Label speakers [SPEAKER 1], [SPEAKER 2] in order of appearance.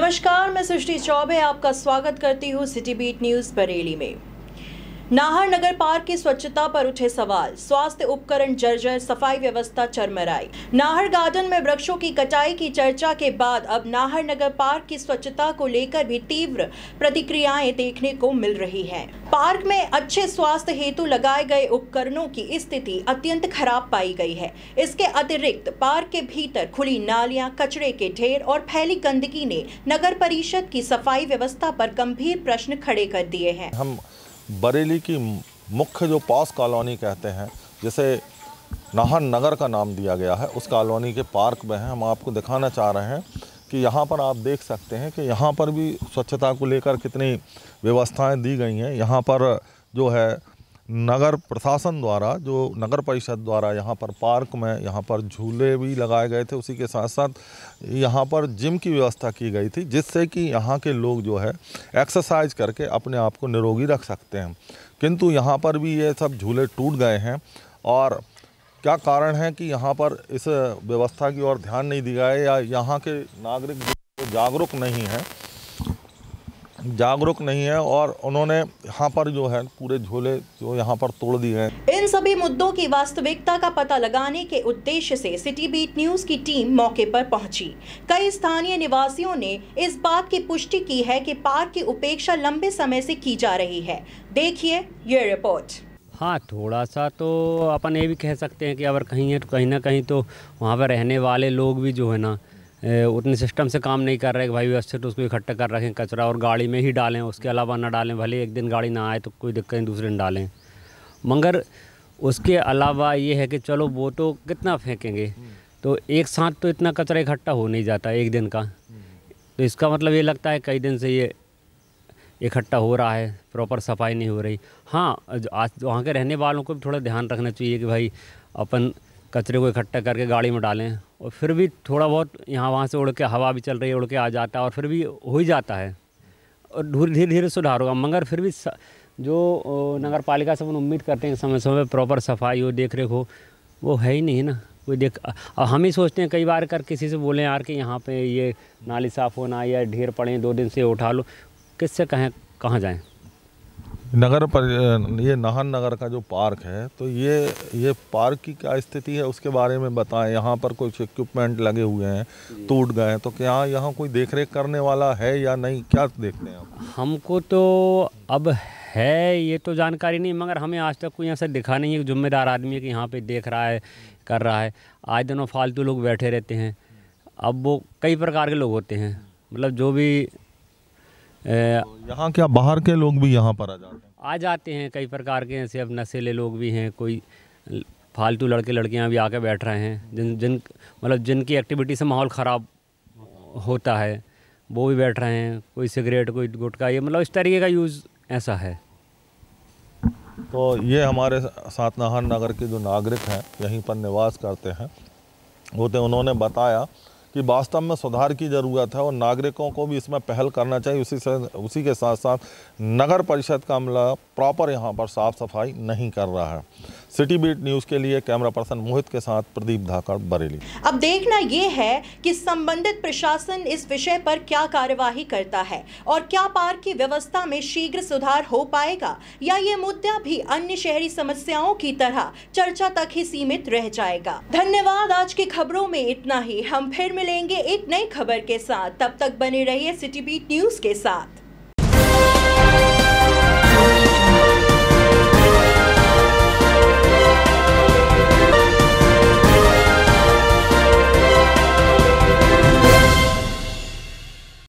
[SPEAKER 1] नमस्कार, मैं सृष्टि चौबे आपका स्वागत करती हूँ सिटी बीट न्यूज बरेली में। नाहर नगर पार्क की स्वच्छता पर उठे सवाल, स्वास्थ्य उपकरण जर्जर, सफाई व्यवस्था चरमराई। नाहर गार्डन में वृक्षों की कटाई की चर्चा के बाद अब नाहर नगर पार्क की स्वच्छता को लेकर भी तीव्र प्रतिक्रियाएं देखने को मिल रही हैं। पार्क में अच्छे स्वास्थ्य हेतु लगाए गए उपकरणों की स्थिति अत्यंत खराब पाई गई है। इसके अतिरिक्त पार्क के भीतर खुली नालियां, कचरे के ढेर और फैली गंदगी ने नगर परिषद की सफाई व्यवस्था पर गंभीर प्रश्न खड़े कर दिए हैं।
[SPEAKER 2] हम बरेली की मुख्य जो पॉस कॉलोनी कहते हैं, जिसे नाहर नगर का नाम दिया गया है, उस कॉलोनी के पार्क में है। हम आपको दिखाना चाह रहे हैं कि यहाँ पर आप देख सकते हैं कि यहाँ पर भी स्वच्छता को लेकर कितनी व्यवस्थाएं दी गई हैं। यहाँ पर जो है नगर प्रशासन द्वारा, जो नगर परिषद द्वारा यहाँ पर पार्क में यहाँ पर झूले भी लगाए गए थे। उसी के साथ साथ यहाँ पर जिम की व्यवस्था की गई थी, जिससे कि यहाँ के लोग जो है एक्सरसाइज करके अपने आप को निरोगी रख सकते हैं। किंतु यहाँ पर भी ये सब झूले टूट गए हैं। और क्या कारण है कि यहाँ पर इस व्यवस्था की ओर ध्यान नहीं दिया है, या यहाँ के नागरिक जागरूक नहीं है और उन्होंने यहाँ पर जो है पूरे झूले जो यहाँ पर तोड़ दिए हैं।
[SPEAKER 1] इन सभी मुद्दों की वास्तविकता का पता लगाने के उद्देश्य से सिटी बीट न्यूज की टीम मौके पर पहुंची। कई स्थानीय निवासियों ने इस बात की पुष्टि की है कि पार्क की उपेक्षा लंबे समय से की जा रही है। देखिए ये रिपोर्ट।
[SPEAKER 3] हाँ, थोड़ा सा तो अपन ये भी कह सकते हैं कि अगर कहीं है तो कहीं ना कहीं तो वहाँ पर रहने वाले लोग भी जो है ना उतने सिस्टम से काम नहीं कर रहे कि भाई व्यवस्थित उसको इकट्ठा कर रखें कचरा और गाड़ी में ही डालें, उसके अलावा ना डालें। भले एक दिन गाड़ी ना आए तो कोई दिक्कत नहीं, दूसरे दिन डालें। मगर उसके अलावा ये है कि चलो वो तो कितना फेंकेंगे, तो एक साथ तो इतना कचरा इकट्ठा हो नहीं जाता एक दिन का। तो इसका मतलब ये लगता है कई दिन से ये इकट्ठा हो रहा है, प्रॉपर सफाई नहीं हो रही। हाँ, आज वहाँ के रहने वालों को भी थोड़ा ध्यान रखना चाहिए कि भाई अपन कचरे को इकट्ठा करके गाड़ी में डालें। और फिर भी थोड़ा बहुत यहाँ वहाँ से उड़ के हवा भी चल रही है, उड़ के आ जाता है और फिर भी हो ही जाता है और धीरे धीरे सुधार होगा। मगर फिर भी जो नगर पालिका से अपन उम्मीद करते हैं समय समय प्रॉपर सफाई हो, देख रेख हो, वो है ही नहीं ना। कोई अब हम ही सोचते हैं कई बार किसी से बोलें यार कि यहाँ पे ये नाली साफ़ होना या ढेर पड़े 2 दिन से उठा लो, किससे कहाँ जाएँ।
[SPEAKER 2] नगर पर ये नाहर नगर का जो पार्क है, तो ये पार्क की क्या स्थिति है उसके बारे में बताएं। यहाँ पर कुछ इक्विपमेंट लगे हुए हैं, टूट गए हैं, तो क्या यहाँ कोई देखरेख करने वाला है या नहीं, क्या देखते हैं आप?
[SPEAKER 3] हमको तो अब है ये तो जानकारी नहीं, मगर हमें आज तक कोई ऐसा दिखा नहीं है कि जिम्मेदार आदमी है कि यहाँ पे देख रहा है, कर रहा है। आज दिनों फालतू लोग बैठे रहते हैं। अब वो कई प्रकार के लोग होते हैं, मतलब जो भी
[SPEAKER 2] यहाँ क्या बाहर के लोग भी यहाँ पर आ
[SPEAKER 3] जाते हैं कई प्रकार के। ऐसे अब नशेले लोग भी हैं, कोई फालतू लड़के लड़कियाँ भी आके बैठ रहे हैं, जिनकी एक्टिविटी से माहौल ख़राब होता है वो भी बैठ रहे हैं। कोई सिगरेट, कोई गुटखा, ये मतलब इस तरीके का यूज़ ऐसा है।
[SPEAKER 2] तो ये हमारे साथ नाहर नगर के जो नागरिक हैं, यहीं पर निवास करते हैं, उन्होंने बताया कि वास्तव में सुधार की ज़रूरत है और नागरिकों को भी इसमें पहल करना चाहिए। उसी के साथ साथ नगर परिषद का अमला प्रॉपर यहाँ पर साफ़ सफाई नहीं कर रहा है। सिटी बीट न्यूज़ के लिए कैमरा पर्सन मोहित के साथ प्रदीप धाकड़, बरेली।
[SPEAKER 1] अब देखना ये है कि संबंधित प्रशासन इस विषय पर क्या कार्यवाही करता है और क्या पार्क की व्यवस्था में शीघ्र सुधार हो पाएगा, या ये मुद्दा भी अन्य शहरी समस्याओं की तरह चर्चा तक ही सीमित रह जाएगा। धन्यवाद। आज की खबरों में इतना ही। हम फिर मिलेंगे एक नई खबर के साथ। तब तक बने रहिए सिटी बीट न्यूज़ के साथ।